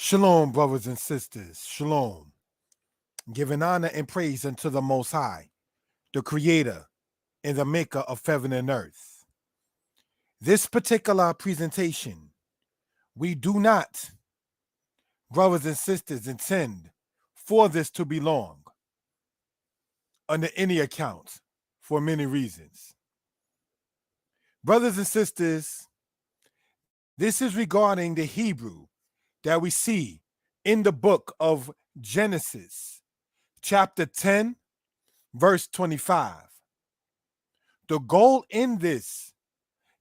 Shalom, brothers and sisters. Shalom. Giving honor and praise unto the Most High, the Creator and the Maker of heaven and earth. This particular presentation, we do not, brothers and sisters, intend for this to be long under any account for many reasons. Brothers and sisters, this is regarding the Hebrew that we see in the book of Genesis, chapter 10, verse 25. The goal in this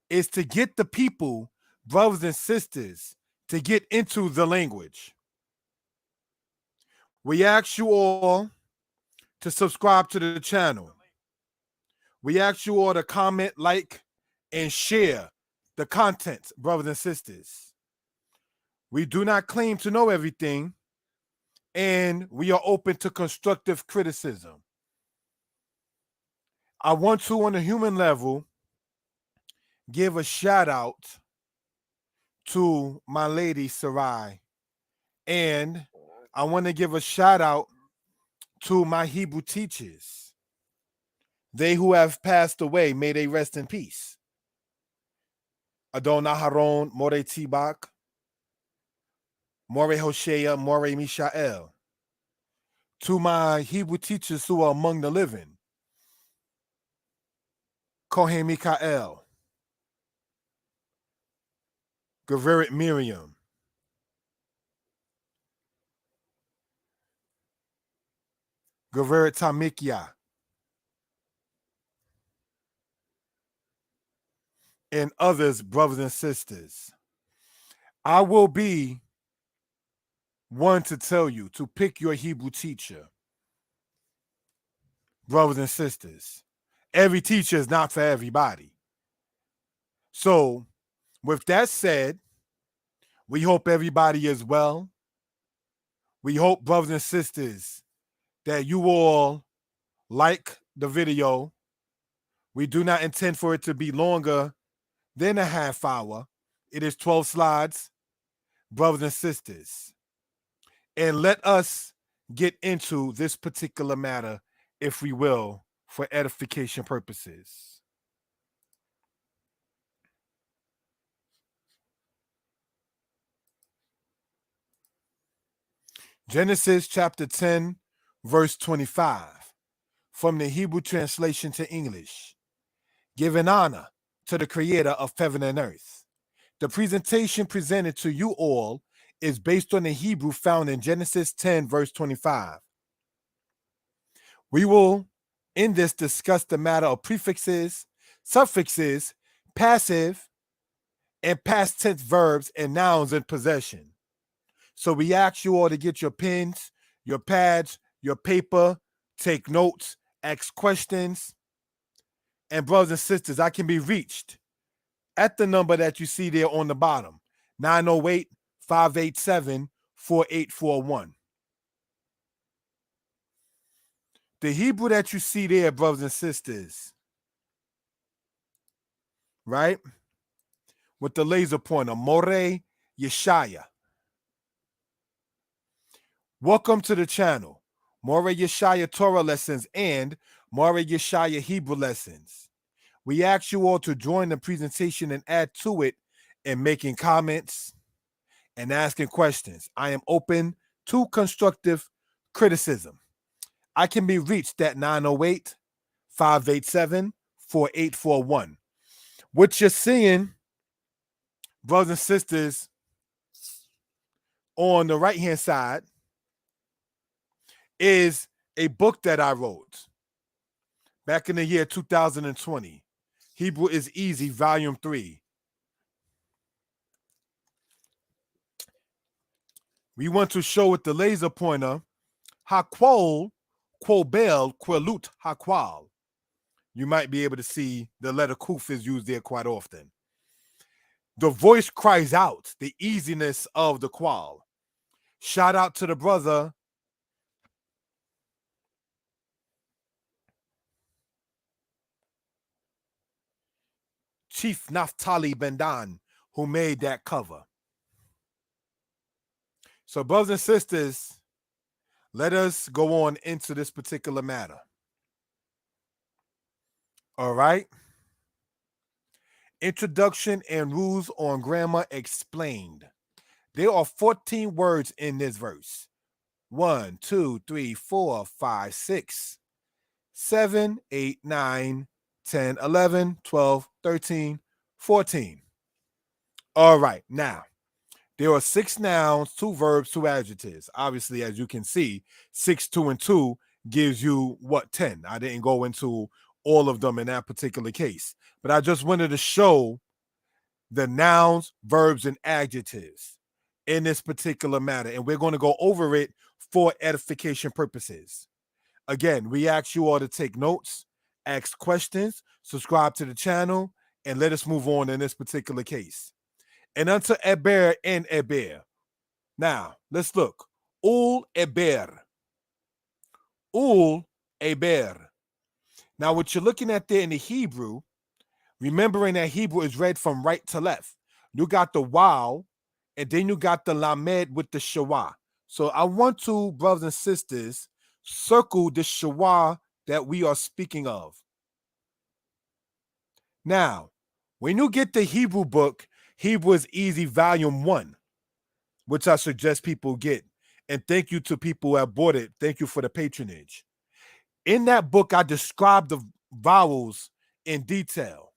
is to get the people, brothers and sisters, to get into the language. We ask you all to subscribe to the channel. We ask you all to comment, like, and share the content, brothers and sisters. We do not claim to know everything, and we are open to constructive criticism. I want to, on a human level, give a shout out to my lady Sarai, and I want to give a shout out to my Hebrew teachers. They who have passed away, may they rest in peace. Adon Aharon, More Tibak, More Hoshea, More Mishael. To my Hebrew teachers who are among the living, Kohen Mikael, Gaveret Miriam, Gaveret Tamikia, and others, brothers and sisters. I will be one to tell you to pick your Hebrew teacher, brothers and sisters. Every teacher is not for everybody. So, with that said, we hope everybody is well. We hope, brothers and sisters, that you all like the video. We do not intend for it to be longer than a half hour. It is 12 slides, brothers and sisters. And let us get into this particular matter, if we will, for edification purposes. Genesis chapter 10, verse 25, from the Hebrew translation to English. Giving honor to the Creator of heaven and earth. The presentation presented to you all is based on the Hebrew found in Genesis 10, verse 25. We will, in this, discuss the matter of prefixes, suffixes, passive, and past tense verbs and nouns in possession. So we ask you all to get your pens, your pads, your paper, take notes, ask questions. And brothers and sisters, I can be reached at the number that you see there on the bottom, 908-587-4841. The Hebrew that you see there, brothers and sisters, right, with the laser pointer, More Yeshaya. Welcome to the channel, More Yeshaya Torah lessons and More Yeshaya Hebrew lessons. We ask you all to join the presentation and add to it in making comments and asking questions. I am open to constructive criticism. I can be reached at 908-587-4841. What you're seeing, brothers and sisters, on the right-hand side is a book that I wrote back in the year 2020. Hebrew is Easy, Volume 3. We want to show with the laser pointer, Hakwal, Quobel, Quelut, Hakwal. You might be able to see the letter Kuf is used there quite often. The voice cries out the easiness of the qual. Shout out to the brother Chief Naftali Bendan, who made that cover. So, brothers and sisters, let us go on into this particular matter. All right. Introduction and rules on grammar explained. There are 14 words in this verse. 1, 2, 3, 4, 5, 6, 7, 8, 9, 10, 11, 12, 13, 14. All right. Now, there are 6 nouns, 2 verbs, 2 adjectives. Obviously, as you can see, 6, 2, and 2 gives you what, 10. I didn't go into all of them in that particular case, but I just wanted to show the nouns, verbs, and adjectives in this particular matter. And we're going to go over it for edification purposes. Again, we ask you all to take notes, ask questions, subscribe to the channel, and let us move on in this particular case. And unto Eber and Eber. Now, let's look. Ul Eber. Ul Eber. Now, what you're looking at there in the Hebrew, remembering that Hebrew is read from right to left. You got the wow, and then you got the lamed with the shawah. So I want to, brothers and sisters, circle the shawah that we are speaking of. Now, when you get the Hebrew book, Hebrew is Easy Volume 1, which I suggest people get. And thank you to people who have bought it. Thank you for the patronage. In that book, I describe the vowels in detail.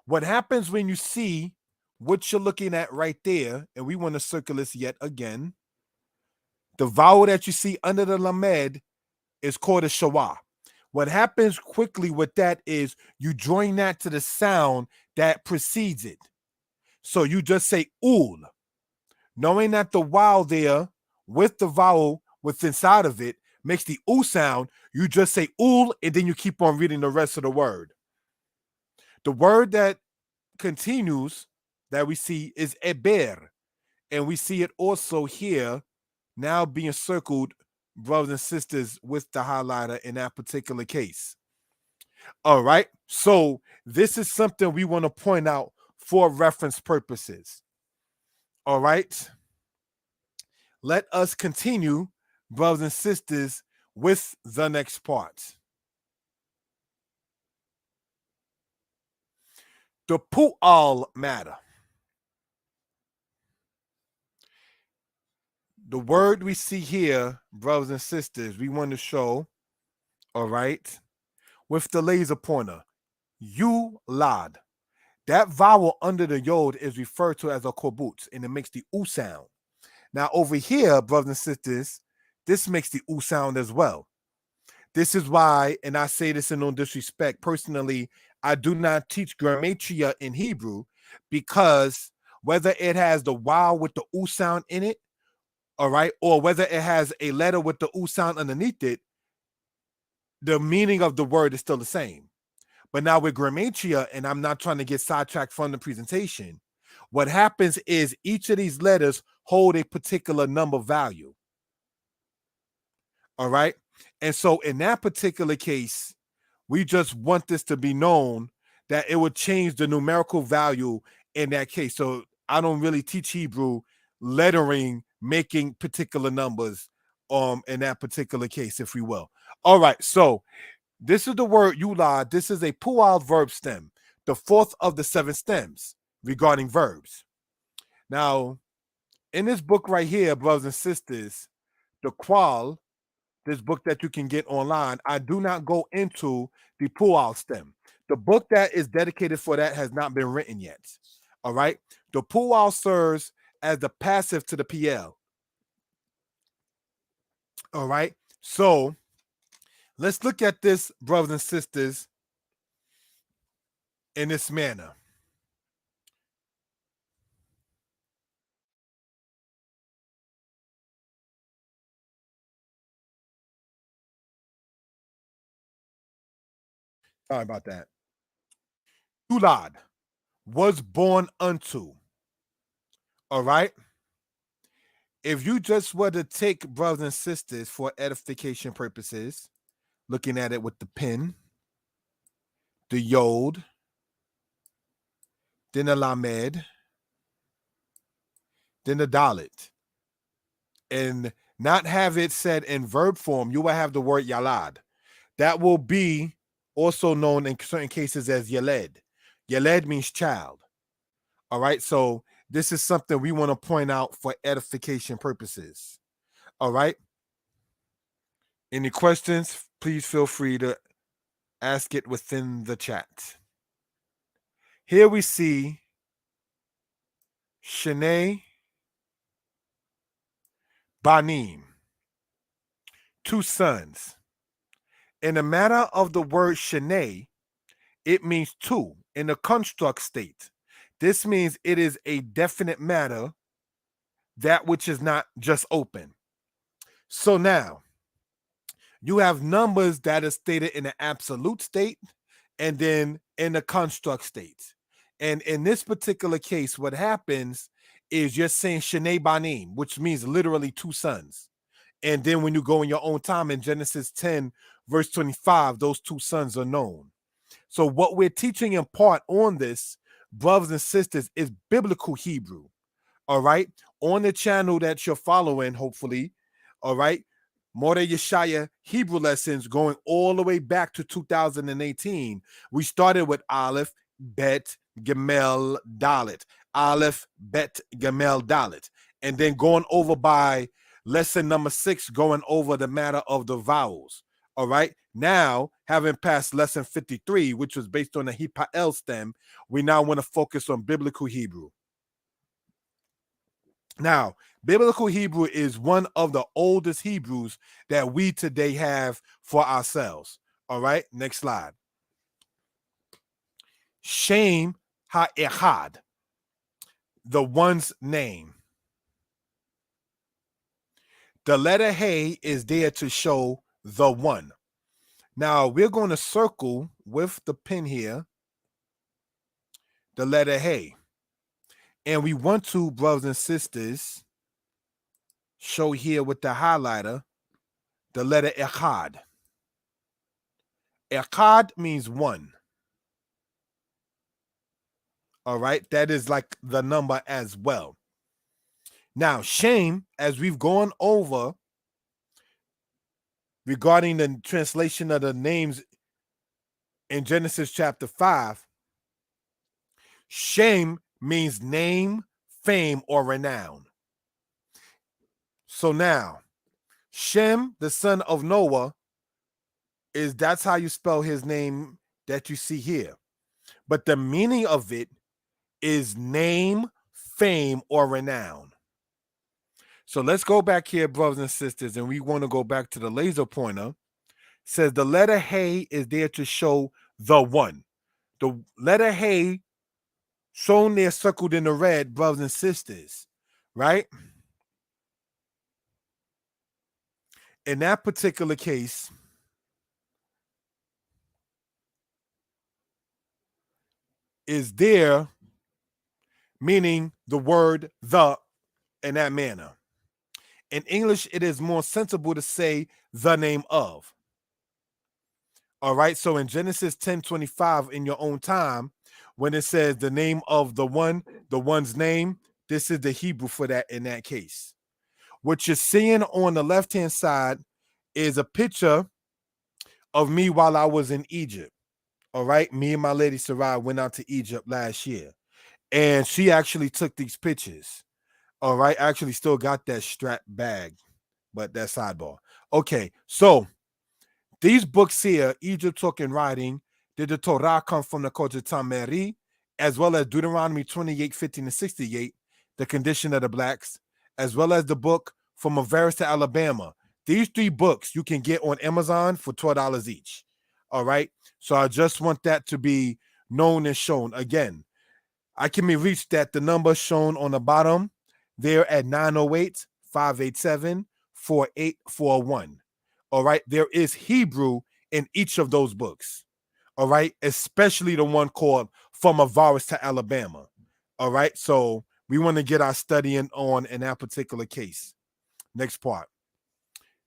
What happens when you see what you're looking at right there, and we want to circle this yet again, the vowel that you see under the lamed is called a shawah. What happens quickly with that is you join that to the sound that precedes it. So you just say ul, knowing that the vowel there with the vowel what's inside of it makes the u sound. You just say ul, and then you keep on reading the rest of the word. The word that continues that we see is eber, and we see it also here now being circled, brothers and sisters, with the highlighter in that particular case. All right, so this is something we want to point out for reference purposes. All right, let us continue, brothers and sisters, with the next part. The pu'al matter. The word we see here, brothers and sisters, we want to show, all right, with the laser pointer, yulad. That vowel under the yod is referred to as a kobutz, and it makes the u sound. Now over here, brothers and sisters, this makes the u sound as well. This is why, and I say this in no disrespect, personally, I do not teach grammatia in Hebrew, because whether it has the wow with the u sound in it, all right, or whether it has a letter with the u sound underneath it, the meaning of the word is still the same. But now with grammatia, and I'm not trying to get sidetracked from the presentation, what happens is each of these letters hold a particular number value. All right. And so in that particular case, we just want this to be known that it would change the numerical value in that case. So I don't really teach Hebrew lettering, making particular numbers in that particular case, if we will. All right. So this is the word yulad. This is a pu'al verb stem, the 4th of the 7 stems regarding verbs. Now, in this book right here, brothers and sisters, the Qual, this book that you can get online, I do not go into the pu'al stem. The book that is dedicated for that has not been written yet. All right. The pu'al serves as the passive to the PL. All right. So let's look at this, brothers and sisters, in this manner. Sorry about that. Yulad was born unto. All right. If you just were to take, brothers and sisters, for edification purposes, looking at it with the pen, the yod, then the lamed, then the dalet. and not have it said in verb form, you will have the word yalad. That will be also known in certain cases as yeled. Yeled means child. All right. So this is something we want to point out for edification purposes. All right. Any questions? Please feel free to ask it within the chat. Here we see Shanae Banim, 2 sons. In the matter of the word Shanae, it means 2 in the construct state. This means it is a definite matter, that which is not just open. So now, you have numbers that are stated in the absolute state and then in the construct state. And in this particular case, what happens is you're saying Shanae Banim, which means literally 2 sons. And then when you go in your own time in Genesis 10, verse 25, those 2 sons are known. So what we're teaching in part on this, brothers and sisters, is biblical Hebrew. All right. On the channel that you're following, hopefully. All right. Mordeh Yeshaya Hebrew lessons going all the way back to 2018. We started with Aleph, Bet, Gemel, Dalet. Aleph, Bet, Gemel, Dalet. And then going over by lesson number 6, going over the matter of the vowels. All right. Now, having passed lesson 53, which was based on the Hipa'el stem, we now want to focus on biblical Hebrew. Now, biblical Hebrew is one of the oldest Hebrews that we today have for ourselves. All right, next slide. Shem HaEchad, the one's name. The letter Hey is there to show the one. Now, we're going to circle with the pen here the letter Hey. And we want to, brothers and sisters, show here with the highlighter the letter Echad. Echad means 1. All right, that is like the number as well. Now, Shem, as we've gone over regarding the translation of the names in Genesis chapter 5, Shem means name, fame, or renown. So now, Shem, the son of Noah, that's how you spell his name that you see here. But the meaning of it is name, fame, or renown. So let's go back here, brothers and sisters, and we want to go back to the laser pointer. It says the letter Hey is there to show the one. The letter Hey shown there circled in the red, brothers and sisters, right? In that particular case, is there meaning the word the in that manner. In English, it is more sensible to say the name of. All right. So in Genesis 10:25, in your own time, when it says the name of the one's name, this is the Hebrew for that in that case. What you're seeing on the left-hand side is a picture of me while I was in Egypt. All right. Me and my lady Sarai went out to Egypt last year, and she actually took these pictures. All right. I actually still got that strap bag, but that's sidebar. Okay. So these books here, Egypt Talking Writing, did the Torah come from the Kodesh Tameri, as well as Deuteronomy 28:15-68, the condition of the blacks, as well as the book From Avaris to Alabama. These 3 books you can get on Amazon for $12 each. All right. So I just want that to be known and shown. Again, I can be reached at the number shown on the bottom there at 908-587-4841. All right. There is Hebrew in each of those books. All right. Especially the one called From Avaris to Alabama. All right. So we want to get our studying on in that particular case. Next part.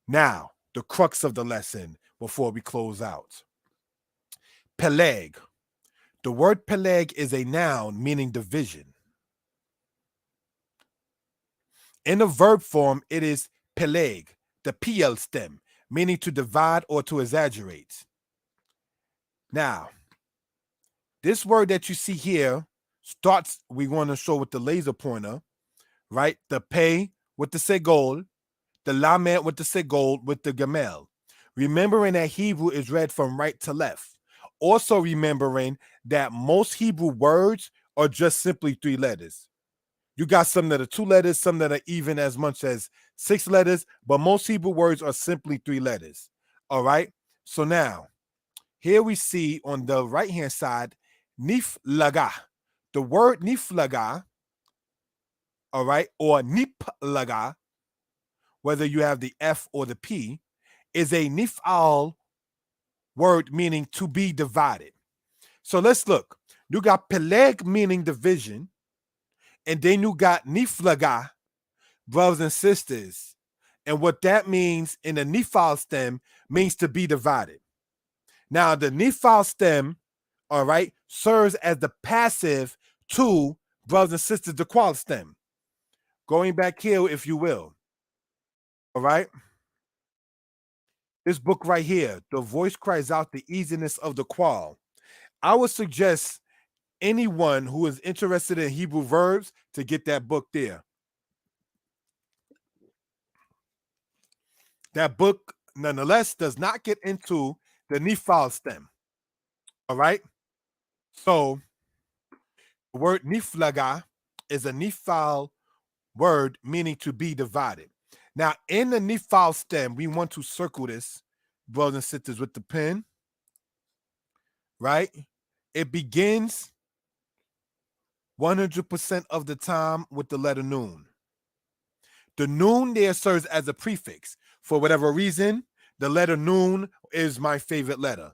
Now, the crux of the lesson before we close out. Peleg. The word Peleg is a noun meaning division. In the verb form, it is peleg, the PL stem, meaning to divide or to exaggerate. Now, this word that you see here starts, we want to show with the laser pointer, right? The pay with the segol, the lamed with the segol with the gamel. Remembering that Hebrew is read from right to left. Also remembering that most Hebrew words are just simply 3 letters. You got some that are 2 letters, some that are even as much as 6 letters, but most Hebrew words are simply 3 letters. All right. So now, here we see on the right-hand side, niflaga. The word niflaga, all right, or niplaga, whether you have the F or the P, is a nifal word meaning to be divided. So let's look. You got peleg meaning division, and then you got niflaga, brothers and sisters. And what that means in the nifal stem means to be divided. Now, the nifal stem, all right, serves as the passive to, brothers and sisters, the qual stem. Going back here, if you will. All right. This book right here, The Voice Cries Out the Easiness of the Qual. I would suggest anyone who is interested in Hebrew verbs to get that book there. That book, nonetheless, does not get into the nifal stem. All right. So the word niflaga is a nifal word meaning to be divided. Now, in the nifal stem, we want to circle this, brothers and sisters, with the pen, right? It begins 100% of the time with the letter noon. The noon there serves as a prefix. For whatever reason, the letter noon is my favorite letter.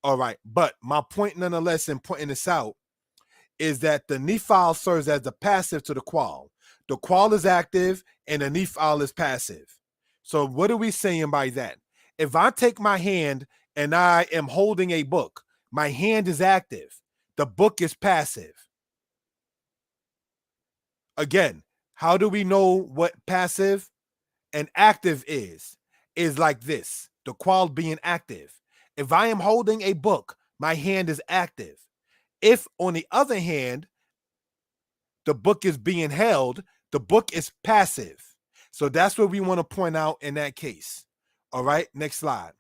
All right. But my point, nonetheless, in pointing this out, is that the nifal serves as the passive to the qual. The qual is active and the nifal is passive. So what are we saying by that? If I take my hand and I am holding a book, my hand is active. The book is passive. Again, how do we know what passive and active is? Is like this, the qual being active. If I am holding a book, my hand is active. If, on the other hand, the book is being held, the book is passive. So that's what we want to point out in that case. All right, next slide.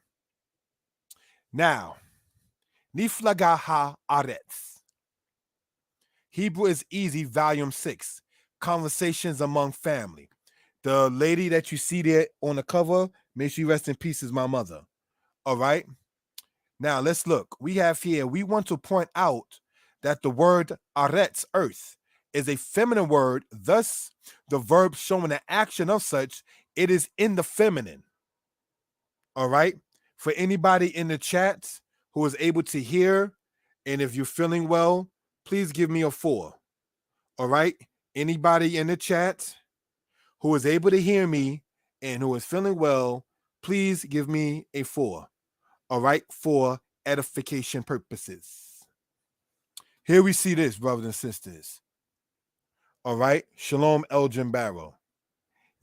Now, Niflaga haaretz. Hebrew is Easy, Volume 6, Conversations Among Family. The lady that you see there on the cover, may she rest in peace, is my mother. All right. Now, let's look. We have here, we want to point out that the word aretz, earth, is a feminine word. Thus, the verb showing the action of such, it is in the feminine. All right. For anybody in the chat who is able to hear, and if you're feeling well, please give me a 4. All right. Anybody in the chat who is able to hear me and who is feeling well, please give me a 4. All right. For edification purposes. Here we see this, brothers and sisters. All right. Shalom Elgin Barrow.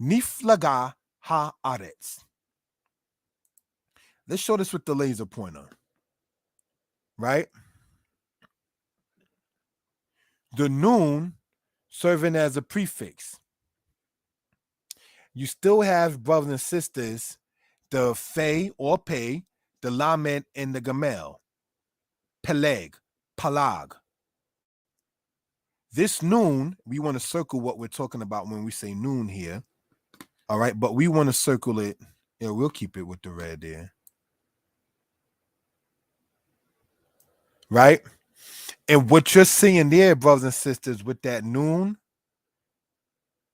Niflaga haaretz. Let's show this with the laser pointer. Right? The noon serving as a prefix. You still have, brothers and sisters, the fe or pay, the lamed, and the gamel. Peleg, palag. This noon, we want to circle what we're talking about when we say noon here. All right, but we want to circle it. Yeah, we'll keep it with the red there. Right? And what you're seeing there, brothers and sisters, with that noon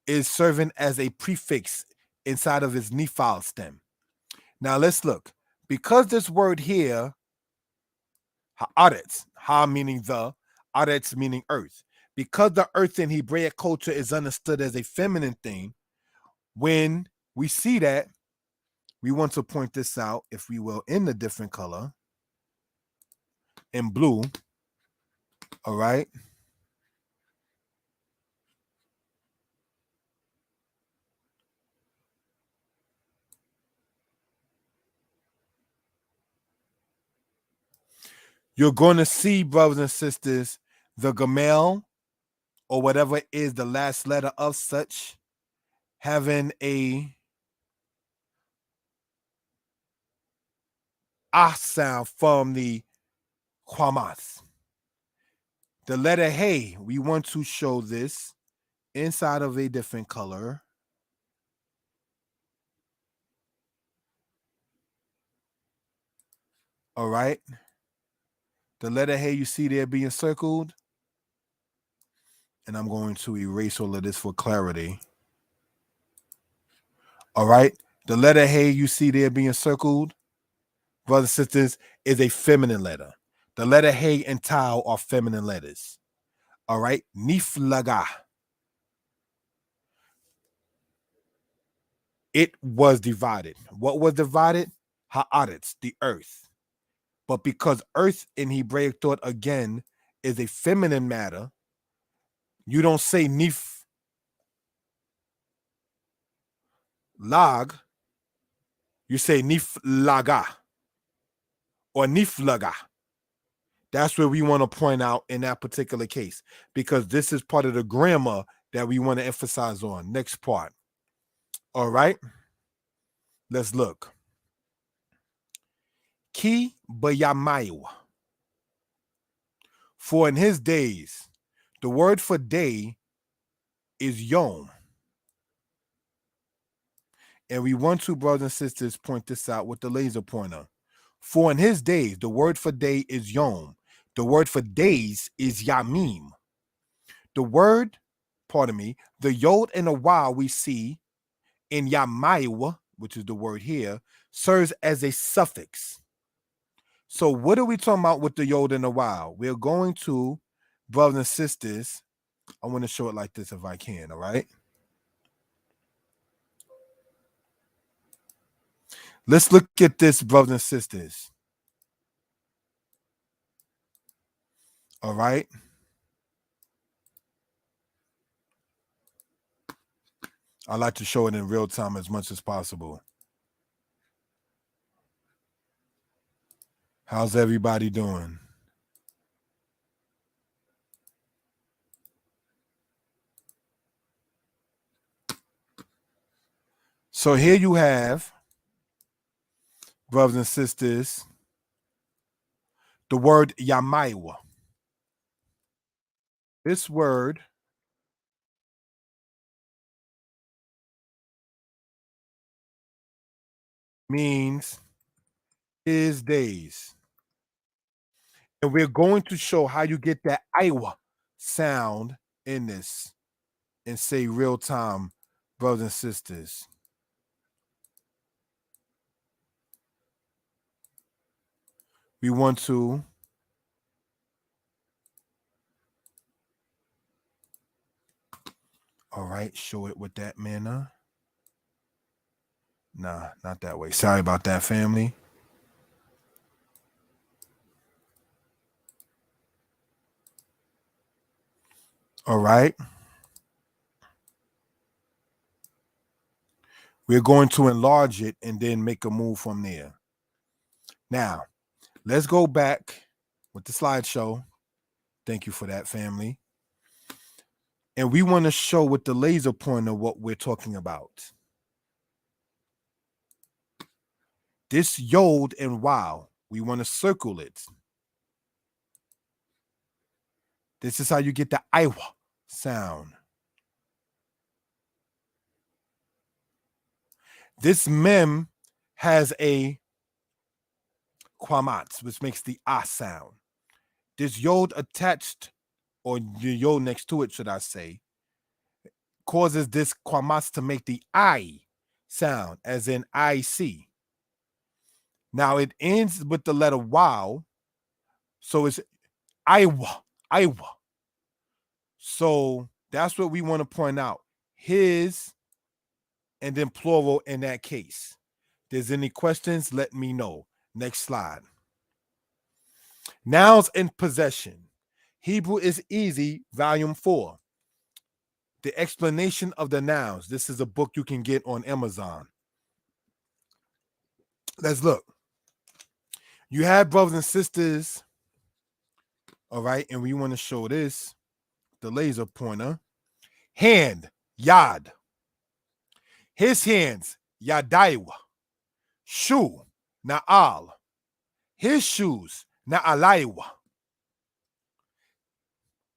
is serving as a prefix inside of its nifal stem. Now let's look. Because this word here, haaretz, ha meaning the, aretz meaning earth. Because the earth in Hebraic culture is understood as a feminine thing, when we see that, we want to point this out, if we will, in the different color, in blue. All right. you're going to see, brothers and sisters, the gamel or whatever is the last letter of such having a ah sound from the kwamas. The letter hey, we want to show this inside of a different color. All right. The letter hey you see there being circled. And I'm going to erase all of this for clarity. All right. The letter hey you see there being circled, brothers and sisters, is a feminine letter. The letter hey and tau are feminine letters. All right. Niflaga. It was divided. What was divided? Haaretz, the earth. But because earth in Hebraic thought again is a feminine matter, you don't say nif lag, you say nif laga or niflaga. That's where we want to point out in that particular case, because this is part of the grammar that we want to emphasize on. Next part. All right. Let's look. Ki bayamayu. For in his days, the word for day is yom. And we want to, brothers and sisters, point this out with the laser pointer. For in his days, the word for day is yom. The word for days is yamim. The word, pardon me, the yod and the waw we see in yamayu, which is the word here, serves as a suffix. So what are we talking about with the yod and the waw? We're going to, brothers and sisters, I want to show it like this if I can, all right? Let's look at this, brothers and sisters. All right. I like to show it in real time as much as possible. How's everybody doing? So here you have, brothers and sisters, the word yamaiwa. This word means his days. And we're going to show how you get that Iowa sound in this and say real time, brothers and sisters. We want to all right, show it with that manner. Nah, not that way. Sorry about that, family. All right. We're going to enlarge it and then make a move from there. Now, let's go back with the slideshow. Thank you for that, family. And we want to show with the laser pointer what we're talking about. This yod and wow, we want to circle it. This is how you get the Iowa sound. This mem has a kwamat, which makes the ah sound. This yod attached, or the yod next to it, should I say, causes this kwamat to make the I sound, as in I see. Now it ends with the letter wow, so it's Iowa, Iowa. So that's what we want to point out. His and then plural in that case. If there's any questions, let me know. Next slide. Nouns in possession. Hebrew is Easy, Volume 4. The explanation of the nouns. This is a book you can get on Amazon. Let's look. You have, brothers and sisters, All right. And we want to show this, the laser pointer. Hand, yad. His hands, yadaiwa. Shoe, na'al. His shoes, na'alaiwa.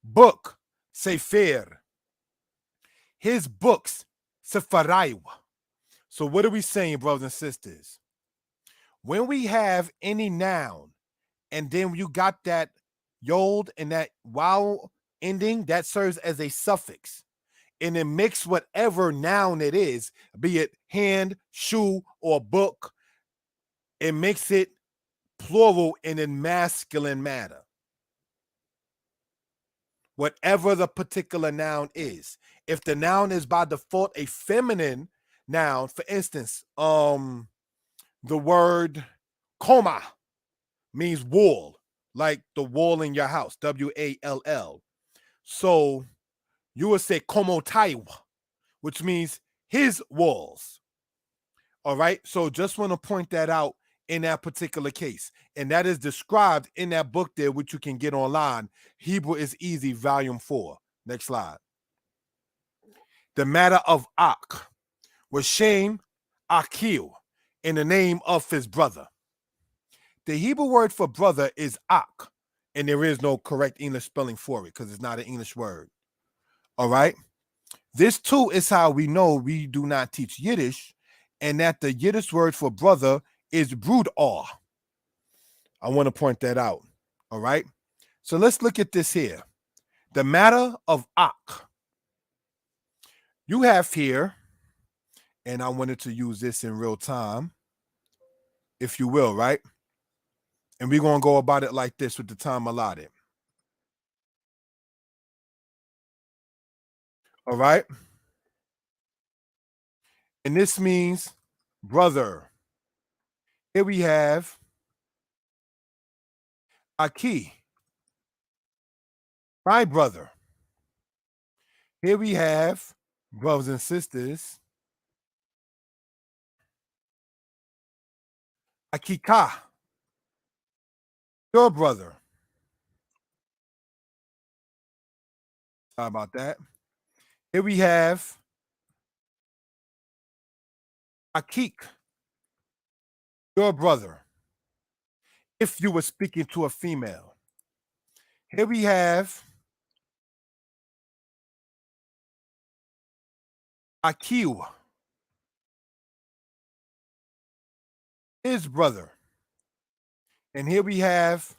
Book, sefer. His books, sefaraiwa. So what are we saying, brothers and sisters? When we have any noun, and then you got that yod and that wow ending, that serves as a suffix. And it makes whatever noun it is, be it hand, shoe, or book, it makes it plural and in masculine matter. Whatever the particular noun is. If the noun is by default a feminine noun, for instance, the word koma means wall, like the wall in your house, W-A-L-L. So you would say komotaiwa, which means his walls. All right. So just want to point that out in that particular case. And that is described in that book there, which you can get online. Hebrew is Easy, Volume 4. Next slide. The matter of Ak was Shem Akil in the name of his brother. The Hebrew word for brother is Ak, and there is no correct English spelling for it because it's not an English word. All right. This too is how we know we do not teach Yiddish, and that the Yiddish word for brother is brudar. I want to point that out. All right. So let's look at this here. The matter of Ak. You have here, and I wanted to use this in real time, if you will, right? And we're going to go about it like this with the time allotted. All right. And this means brother. Here we have Aki, my brother. Here we have, brothers and sisters, Akika, your brother. How about that? Here we have Akik, your brother. If you were speaking to a female. Here we have Akiu, his brother. And here we have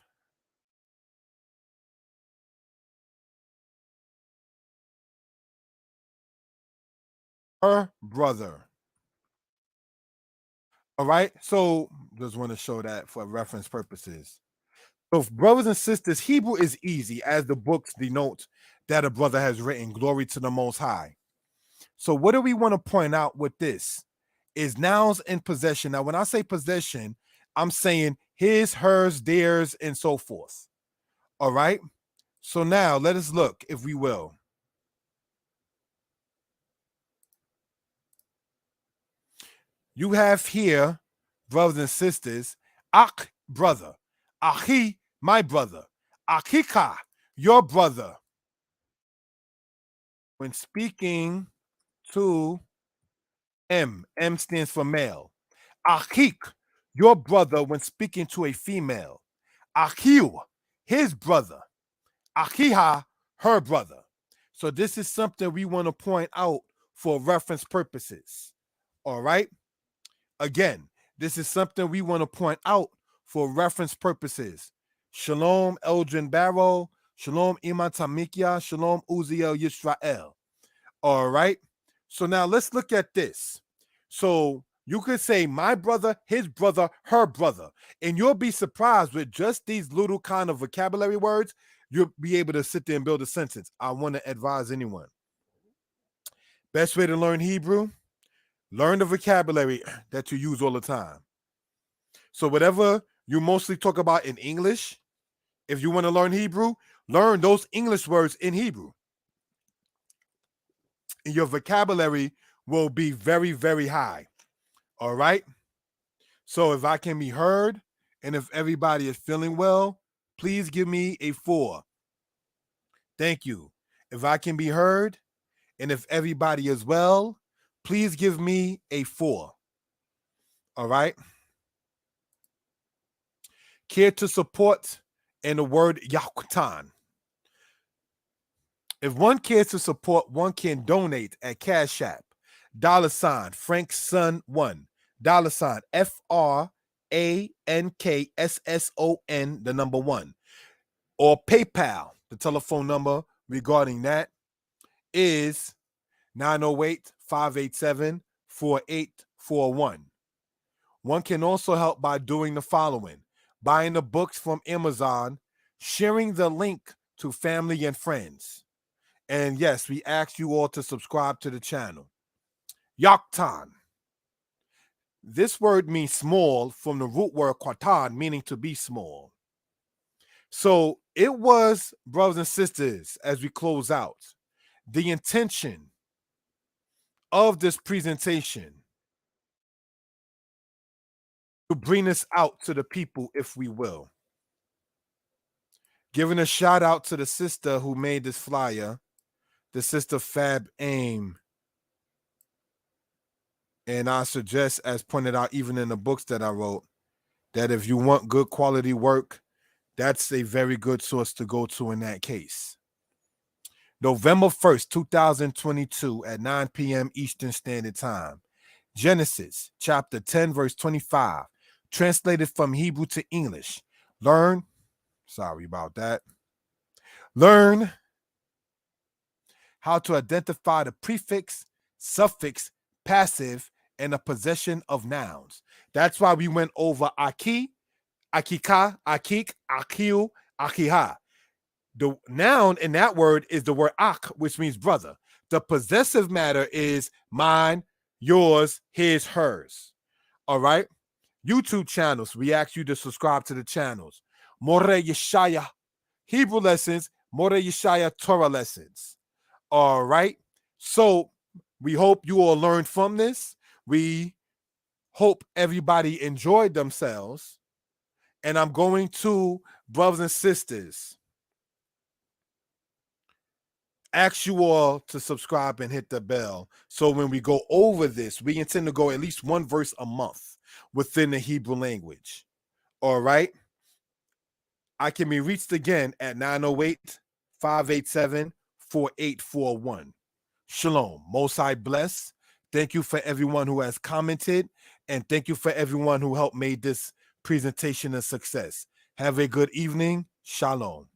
her brother. All right. So just want to show that for reference purposes. So, brothers and sisters, Hebrew is easy, as the books denote that a brother has written. Glory to the Most High. So, what do we want to point out with this? Is nouns in possession. Now, when I say possession, I'm saying his, hers, theirs, and so forth. All right. So now let us look, if we will. You have here, brothers and sisters, Ak, brother. Achi, my brother. Akika, your brother. When speaking to M stands for male. Akik, your brother, when speaking to a female. Akiu, his brother. Akiha, her brother. So this is something we want to point out for reference purposes. All right. Again, this is something we want to point out for reference purposes. Shalom, Eldrin Barrow. Shalom, Iman Tamikia. Shalom, Uziel Yisrael. All right. So now let's look at this. So you could say my brother, his brother, her brother. And you'll be surprised with just these little kind of vocabulary words, you'll be able to sit there and build a sentence. I want to advise anyone. Best way to learn Hebrew, learn the vocabulary that you use all the time. So whatever you mostly talk about in English, if you want to learn Hebrew, learn those English words in Hebrew. And your vocabulary will be very, very high. All right. So if I can be heard and if everybody is feeling well, please give me a 4. Thank you. If I can be heard, and if everybody is well, please give me a 4. All right. Care to support and the word Yakutan. If one cares to support, one can donate at Cash App, $ Frank Son 1, $ FRANKSSON, the number 1, or PayPal. The telephone number regarding that is 908-587-4841. One can also help by doing the following: buying the books from Amazon, sharing the link to family and friends. And yes, we ask you all to subscribe to the channel. Yaktan. This word means small from the root word kwatan, meaning to be small. So it was, brothers and sisters, as we close out, the intention of this presentation to bring this out to the people, if we will. Giving a shout out to the sister who made this flyer, the sister Fab Aim. And I suggest, as pointed out even in the books that I wrote, that if you want good quality work, that's a very good source to go to in that case. November 1st, 2022 at 9 p.m. Eastern Standard Time. Genesis chapter 10, verse 25, translated from Hebrew to English. Learn how to identify the prefix, suffix, passive, and the possession of nouns. That's why we went over aki, akika, akik, akiu, akiha. The noun in that word is the word ak, which means brother. The possessive matter is mine, yours, his, hers. All right? YouTube channels, we ask you to subscribe to the channels. More Yeshaya Hebrew lessons, More Yeshaya Torah lessons. All right? So we hope you all learned from this. We hope everybody enjoyed themselves. And I'm going to, brothers and sisters, ask you all to subscribe and hit the bell. So when we go over this, we intend to go at least one verse a month within the Hebrew language. All right? I can be reached again at 908-587-4841. Shalom. Most High bless. Thank you for everyone who has commented, and thank you for everyone who helped make this presentation a success. Have a good evening. Shalom.